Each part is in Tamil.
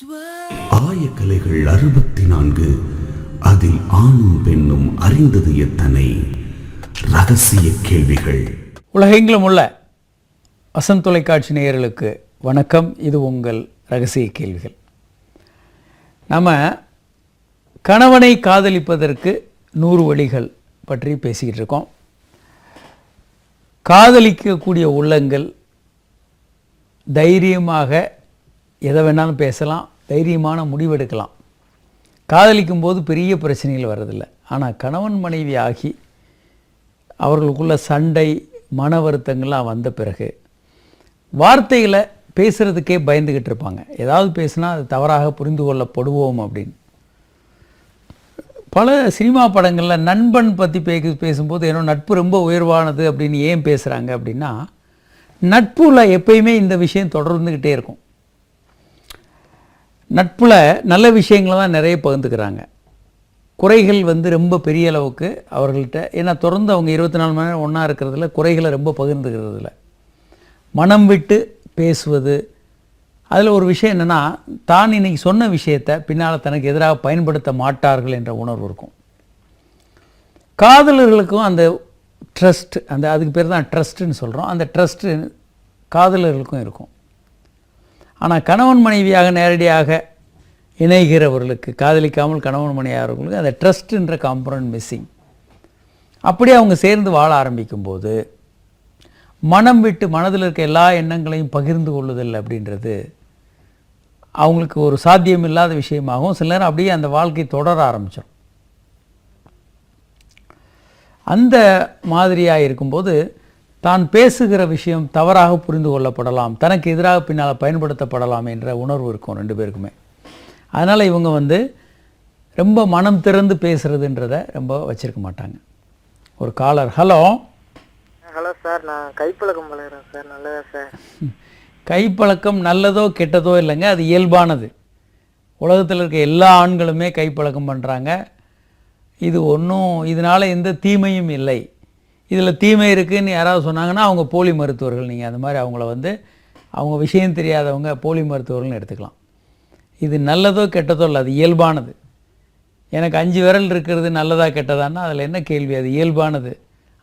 ஆயக்கலைகள் 64 அதில் ஆணும் பெண்ணும் அறிந்தது எத்தனை ரகசிய கேள்விகள். உலகெங்கிலும் உள்ள வசந்த் தொலைக்காட்சி நேயர்களுக்கு வணக்கம். இது உங்கள் ரகசிய கேள்விகள். நம்ம கணவனை காதலிப்பதற்கு 100 வழிகள் பற்றி பேசிக்கிட்டு இருக்கோம். காதலிக்கக்கூடிய உள்ளங்கள் தைரியமாக எதை வேணாலும் பேசலாம், தைரியமான முடிவெடுக்கலாம். காதலிக்கும் போது பெரிய பிரச்சனைகள் வர்றதில்லை. ஆனால் கணவன் மனைவி ஆகி அவர்களுக்குள்ள சண்டை மன வருத்தங்கள்லாம் வந்த பிறகு வார்த்தைகளை பேசுகிறதுக்கே பயந்துக்கிட்டு இருப்பாங்க. ஏதாவது பேசுனா அது தவறாக புரிந்து கொள்ளப்படுவோம் அப்படின்னு. பல சினிமா படங்களில் நண்பன் பற்றி பேசும்போது ஏன்னா நட்பு ரொம்ப உயர்வானது அப்படின்னு ஏன் பேசுகிறாங்க அப்படின்னா, நட்பில் எப்பயுமே இந்த விஷயம் தொடர்ந்துக்கிட்டே இருக்கும். நட்பில் நல்ல விஷயங்களை தான் நிறைய பகிர்ந்துக்கிறாங்க. குறைகள் ரொம்ப பெரிய அளவுக்கு அவர்கள்ட்ட, ஏன்னா தொடர்ந்து அவங்க 24 மணி நேரம் ஒன்றா இருக்கிறதுல குறைகளை ரொம்ப பகிர்ந்துக்கிறதுல மனம் விட்டு பேசுவது. அதில் ஒரு விஷயம் என்னென்னா, தான் இன்றைக்கி சொன்ன விஷயத்தை பின்னால் தனக்கு எதிராக பயன்படுத்த மாட்டார்கள் என்ற உணர்வு இருக்கும். காதலர்களுக்கும் அந்த ட்ரஸ்ட், அதுக்கு பேர் தான் ட்ரஸ்ட்டுன்னு சொல்கிறோம். அந்த ட்ரஸ்ட்டு காதலர்களுக்கும் இருக்கும். ஆனால் கணவன் மனைவியாக நேரடியாக இணைகிறவர்களுக்கு, காதலிக்காமல் கணவன் மனைவியாளர்களுக்கு அந்த ட்ரஸ்ட்டுன்ற காம்பனன்ட் மிஸ்ஸிங். அப்படியே அவங்க சேர்ந்து வாழ ஆரம்பிக்கும்போது மனம் விட்டு மனதில் இருக்க எல்லா எண்ணங்களையும் பகிர்ந்து கொள்ளுதல் அப்படின்றது அவங்களுக்கு ஒரு சாத்தியம் இல்லாத விஷயமாகவும் சில நேரம் அப்படியே அந்த வாழ்க்கை தொடர ஆரம்பித்தோம். அந்த மாதிரியாக இருக்கும்போது தான் பேசுகிற விஷயம் தவறாக புரிந்து கொள்ளப்படலாம், தனக்கு எதிராக பின்னால் பயன்படுத்தப்படலாம் என்ற உணர்வு இருக்கும் 2 பேருக்குமே. அதனால் இவங்க ரொம்ப மனம் திறந்து பேசுகிறதுன்றதை ரொம்ப வச்சுருக்க மாட்டாங்க. ஒரு காலர். ஹலோ சார், நான் கைப்பழக்கம் பழகிறேன் சார். நல்லதா சார்? கைப்பழக்கம் நல்லதோ கெட்டதோ இல்லைங்க, அது இயல்பானது. உலகத்தில் இருக்க எல்லா ஆண்களுமே கைப்பழக்கம் பண்ணுறாங்க. இது இதனால் எந்த தீமையும் இல்லை. இதில் தீமை இருக்குதுன்னு யாராவது சொன்னாங்கன்னா அவங்க போலி மருத்துவர்கள். நீங்கள் அந்த மாதிரி அவங்கள அவங்க விஷயம் தெரியாதவங்க போலி மருத்துவர்கள்னு எடுத்துக்கலாம். இது நல்லதோ கெட்டதோ இல்லை, அது இயல்பானது. எனக்கு 5 விரல் இருக்கிறது நல்லதா கெட்டதான்னா அதில் என்ன கேள்வி? அது இயல்பானது.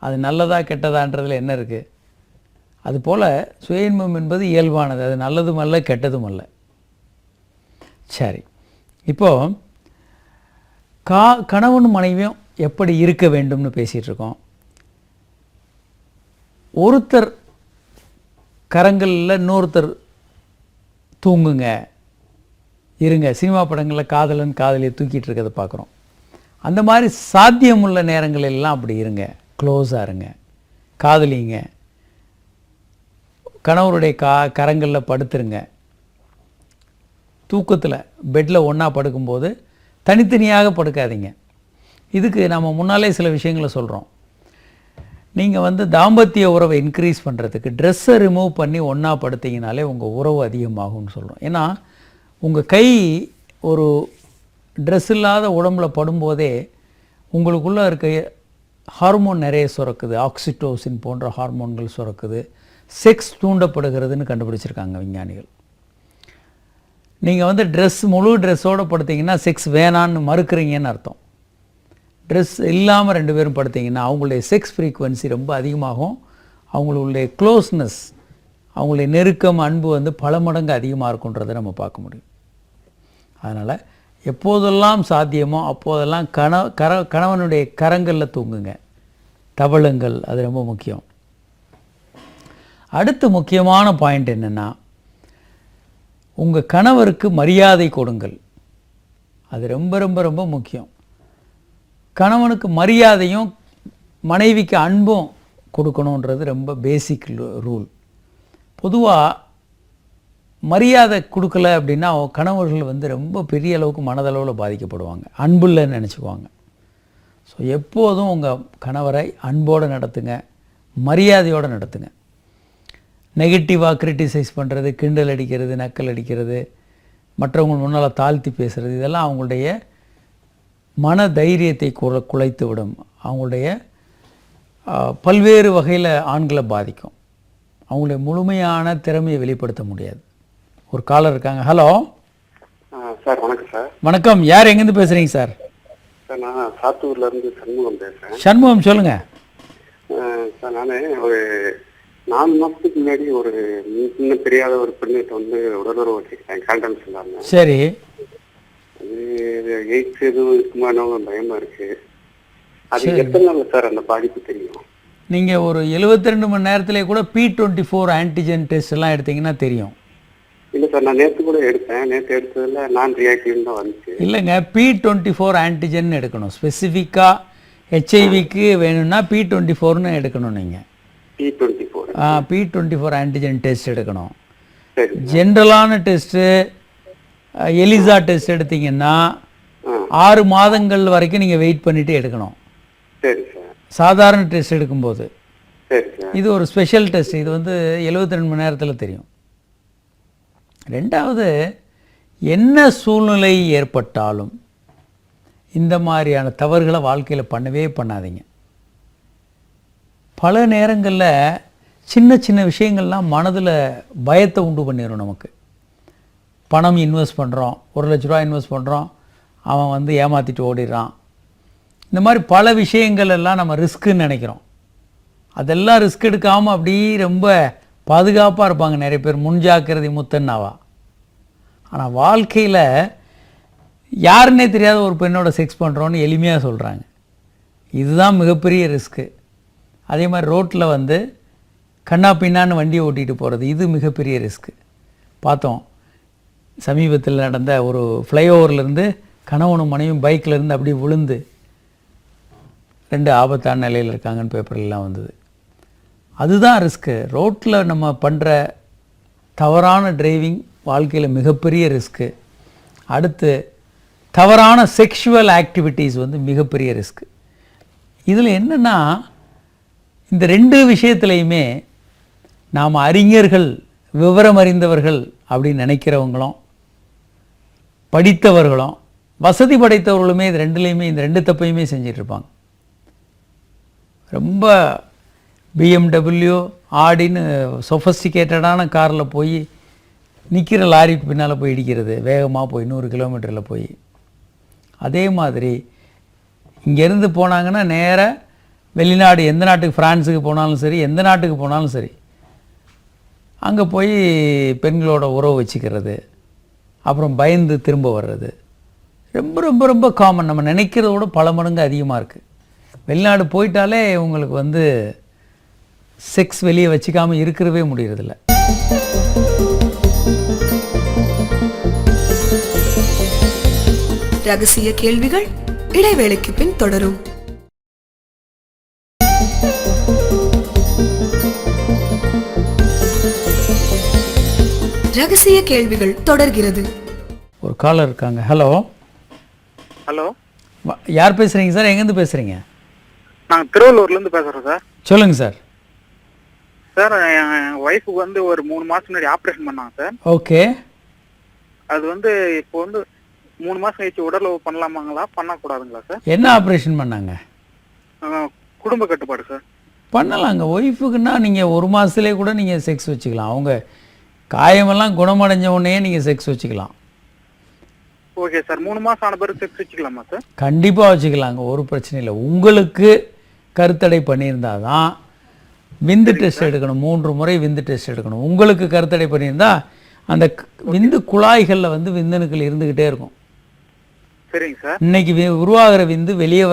அது நல்லதா கெட்டதான்றதில் என்ன இருக்குது? அதுபோல் சுய இன்பம் என்பது இயல்பானது, அது நல்லதும் அல்ல கெட்டதும் அல்ல. சரி, இப்போது கணவனும் மனைவியும் எப்படி இருக்க வேண்டும்னு பேசிகிட்ருக்கோம். ஒருத்தர் கரங்களில் இன்னொருத்தர் தூங்குங்க, இருங்க. சினிமா படங்களில் காதலன் காதலியை தூக்கிட்டு இருக்கிறத பார்க்குறோம். அந்த மாதிரி சாத்தியமுள்ள நேரங்களெல்லாம் அப்படி இருங்க, க்ளோஸாக இருங்க, காதலிங்க. கணவருடைய கரங்களில் படுத்துருங்க. தூக்கத்தில் பெட்டில் ஒன்றா படுக்கும்போது தனித்தனியாக படுக்காதீங்க. இதுக்கு நம்ம முன்னாலே சில விஷயங்களை சொல்கிறோம். நீங்கள் தாம்பத்திய உறவை இன்க்ரீஸ் பண்ணுறதுக்கு ட்ரெஸ்ஸை ரிமூவ் பண்ணி ஒன்றா படுத்திங்கனாலே உங்கள் உறவு அதிகமாகும்னு சொல்கிறோம். ஏன்னா உங்கள் கை ஒரு ட்ரெஸ் இல்லாத உடம்புல படும்போதே உங்களுக்குள்ளே இருக்க ஹார்மோன் நிறைய சுரக்குது. ஆக்சிடோசின் போன்ற ஹார்மோன்கள் சுரக்குது. செக்ஸ் தூண்டப்படுகிறதுன்னு கண்டுபிடிச்சிருக்காங்க விஞ்ஞானிகள். நீங்கள் முழு ட்ரெஸ்ஸோடு படுத்திங்கன்னா செக்ஸ் வேணான்னு மறுக்கிறீங்கன்னு அர்த்தம். ட்ரெஸ் இல்லாமல் 2 பேரும் படுத்திங்கன்னா அவங்களுடைய செக்ஸ் ஃப்ரீக்குவன்சி ரொம்ப அதிகமாகும். அவங்களுடைய க்ளோஸ்னஸ், அவங்களுடைய நெருக்கம், அன்பு பல மடங்கு அதிகமாக இருக்குன்றதை நம்ம பார்க்க முடியும். அதனால் எப்போதெல்லாம் சாத்தியமோ அப்போதெல்லாம் கணவனுடைய கரங்களில் தூங்குங்க, தவழுங்கள். அது ரொம்ப முக்கியம். அடுத்து முக்கியமான பாயிண்ட் என்னென்னா, உங்கள் கணவருக்கு மரியாதை கொடுங்கள். அது ரொம்ப ரொம்ப ரொம்ப முக்கியம். கணவனுக்கு மரியாதையும் மனைவிக்கு அன்பும் கொடுக்கணுன்றது ரொம்ப பேசிக் ரூல். பொதுவாக மரியாதை கொடுக்கல அப்படின்னா கணவர்கள் ரொம்ப பெரிய அளவுக்கு மனதளவில் பாதிக்கப்படுவாங்க, அன்புள்ளன்னு நினச்சிக்குவாங்க. ஸோ எப்போதும் உங்கள் கணவரை அன்போடு நடத்துங்க, மரியாதையோடு நடத்துங்க. நெகட்டிவாக கிரிட்டிசைஸ் பண்ணுறது, கிண்டல் அடிக்கிறது, நக்கல் அடிக்கிறது, மற்றவங்க முன்னால் தாழ்த்தி பேசுகிறது, இதெல்லாம் அவங்களுடைய மன தைரியத்தை குலைத்து விடும். அவங்களுடைய பல்வேறு வகையில் ஆண்களை பாதிக்கும். அவங்களுடைய முழுமையான திறமையை வெளிப்படுத்த முடியாது. ஒரு காலர் இருக்காங்க. ஹலோ. சார் வணக்கம் சார். வணக்கம். யார் எங்கேருந்து பேசுகிறீங்க சார்? சார் நான் சாத்தூர்ல இருந்து சண்முகம் பேசுறேன். சண்முகம் சொல்லுங்கள். சார் நான் ஒரு 4 மாசத்துக்கு முன்னாடி ஒரு இன்னும் தெரியாத ஒரு பெண்ணிட்ட வந்து உடலுறவு வச்சுக்கிட்டேன். காண்டம்ஸ் இல்லாம. சரி. அது எய்ட்ஸ் எதுவும் இருக்குமானோ பயமா இருக்கு. அது எத்தனை நாள் சார் அந்த பாதிப்பு தெரியும்? நீங்கள் ஒரு 72 மணி நேரத்திலே கூட P24 ஆன்டிஜென் டெஸ்ட் எல்லாம் எடுத்தீங்கன்னா தெரியும். இல்லை சார், நான் நேற்று கூட எடுத்தேன். நேற்று எடுத்ததுல நான் ரியாக்டிவ் தான் வந்துச்சு. இல்லைங்க, P24 ஆன்டிஜென் எடுக்கணும். ஸ்பெசிஃபிக்காக ஹெச்ஐவிக்கு வேணும்னா P24ன்னு எடுக்கணும் நீங்கள். P24 ஆன்டிஜென் டெஸ்ட் எடுக்கணும். ஜென்ரலான டெஸ்ட்டு எலிசா டெஸ்ட் எடுத்தீங்கன்னா 6 மாதங்கள் வரைக்கும் நீங்கள் வெயிட் பண்ணிட்டு எடுக்கணும். சரி சார். சாதாரண டெஸ்ட் எடுக்கும்போது. சரி சார். இது ஒரு ஸ்பெஷல் டெஸ்ட். இது வந்து 72 மணி நேரத்தில் தெரியும். ரெண்டாவது, என்ன சூழ்நிலை ஏற்பட்டாலும் இந்த மாதிரியான தவறுகளை வாழ்க்கையில் பண்ணவே பண்ணாதீங்க. பல நேரங்களில் சின்ன சின்ன விஷயங்கள்லாம் மனதில் பயத்தை உண்டு பண்ணிடும். நமக்கு பணம் இன்வெஸ்ட் பண்ணுறோம், 1 லட்ச ரூபா இன்வெஸ்ட் பண்ணுறோம், அவன் வந்து ஏமாற்றிட்டு ஓடிடுறான். இந்த மாதிரி பல விஷயங்கள் எல்லாம் நம்ம ரிஸ்க்குன்னு நினைக்கிறோம். அதெல்லாம் ரிஸ்க் எடுக்காமல் அப்படி ரொம்ப பாதுகாப்பாக இருப்பாங்க நிறைய பேர். முன்ஜாக்கிரதை முத்தன்னாவா. ஆனால் வாழ்க்கையில் யாருன்னே தெரியாத ஒரு பெண்ணோட செக்ஸ் பண்ணுறோன்னு எளிமையாக சொல்கிறாங்க. இதுதான் மிகப்பெரிய ரிஸ்க்கு. அதே மாதிரி ரோட்டில் வந்து கண்ணா பின்னான்னு வண்டியை ஓட்டிகிட்டு போகிறது, இது மிகப்பெரிய ரிஸ்க்கு. பார்த்தோம் சமீபத்தில் நடந்த ஒரு ஃப்ளைஓவர்லேருந்து கணவனும் மனைவியும் பைக்கிலேருந்து அப்படி விழுந்து 2 ஆபத்தான நிலையில் இருக்காங்கன்னு பேப்பர்லாம் வந்தது. அதுதான் ரிஸ்க்கு. ரோட்டில் நம்ம பண்ணுற தவறான டிரைவிங் வாழ்க்கையில் மிகப்பெரிய ரிஸ்க்கு. அடுத்து தவறான செக்ஷுவல் ஆக்டிவிட்டீஸ் வந்து மிகப்பெரிய ரிஸ்க்கு. இதில் என்னென்னா, இந்த 2 விஷயத்துலையுமே நாம் அறிஞர்கள், விவரம் அறிந்தவர்கள் அப்படின்னு நினைக்கிறவங்களும், படித்தவர்களும், வசதி படைத்தவர்களுமே இது 2லையுமே இந்த 2 தப்பையுமே செஞ்சிட்ருப்பாங்க. ரொம்ப BMW ஆடின்னு சொஃபஸ்டிகேட்டடான காரில் போய் நிற்கிற லாரிக்கு பின்னால் போய் இடிக்கிறது, வேகமாக போய் 100 கிலோமீட்டரில் போய். அதே மாதிரி இங்கேருந்து போனாங்கன்னா நேராக வெளிநாடு, எந்த நாட்டுக்கு, ஃப்ரான்ஸுக்கு போனாலும் சரி, எந்த நாட்டுக்கு போனாலும் சரி, அங்கே போய் பெண்களோட உறவு வச்சுக்கிறது, அப்புறம் பயந்து திரும்ப வர்றது ரொம்ப ரொம்ப ரொம்ப காமன். நம்ம நினைக்கிறதோட பல மடங்கு அதிகமாக இருக்குது. வெளிநாடு போயிட்டாலே உங்களுக்கு வந்து செக்ஸ் வெளியே வச்சுக்காமல் இருக்கிறவே முடியறதில்ல. ரகசிய கேள்விகள் இடைவேளைக்கு பின் தொடரும். ரகசிய கேள்விகள் தொடர்கிறது. ஒரு காலர் இருக்காங்க. ஹலோ. ஹலோ, யார் பேசுகிறீங்க சார்? எங்கேருந்து பேசுகிறீங்க? நாங்கள் திருவள்ளூர்லேருந்து பேசுகிறோம் சார். சொல்லுங்கள் சார். சார், என் ஒய்ஃபுக்கு வந்து ஒரு 3 மாதம் முன்னாடி ஆப்ரேஷன் பண்ணாங்க சார். ஓகே. அது வந்து இப்போ வந்து 3 மாதம் கழிச்சு உடலுறவு பண்ணலாமாங்களா பண்ணக்கூடாதுங்களா சார்? என்ன ஆப்ரேஷன் பண்ணாங்க? குடும்ப கட்டுப்பாடு சார். பண்ணலாங்க. ஒய்ஃபுக்குன்னா நீங்கள் 1 மாதத்துலேயே கூட நீங்கள் செக்ஸ் வச்சுக்கலாம். அவங்க காயமெல்லாம் குணமடைஞ்ச உடனே நீங்கள் செக்ஸ் வச்சுக்கலாம். Okay sir. 3 மாதம் ஆன பிறகு செக்ஸ் வச்சுக்கலாமா சார்? கண்டிப்பாக வச்சுக்கலாங்க, ஒரு பிரச்சனை இல்லை. உங்களுக்கு கருத்தடை பண்ணியிருந்தால் தான் விந்து டெஸ்ட் எடுக்கணும். 3 முறை விந்து டெஸ்ட் எடுக்கணும். உங்களுக்கு கருத்தடை பண்ணியிருந்தா அந்த விந்து குழாய்களில் வந்து விந்தணுக்கள் இருந்துக்கிட்டே இருக்கும். சரிங்க சார். இன்னைக்கு உருவாகிற விந்து வெளியே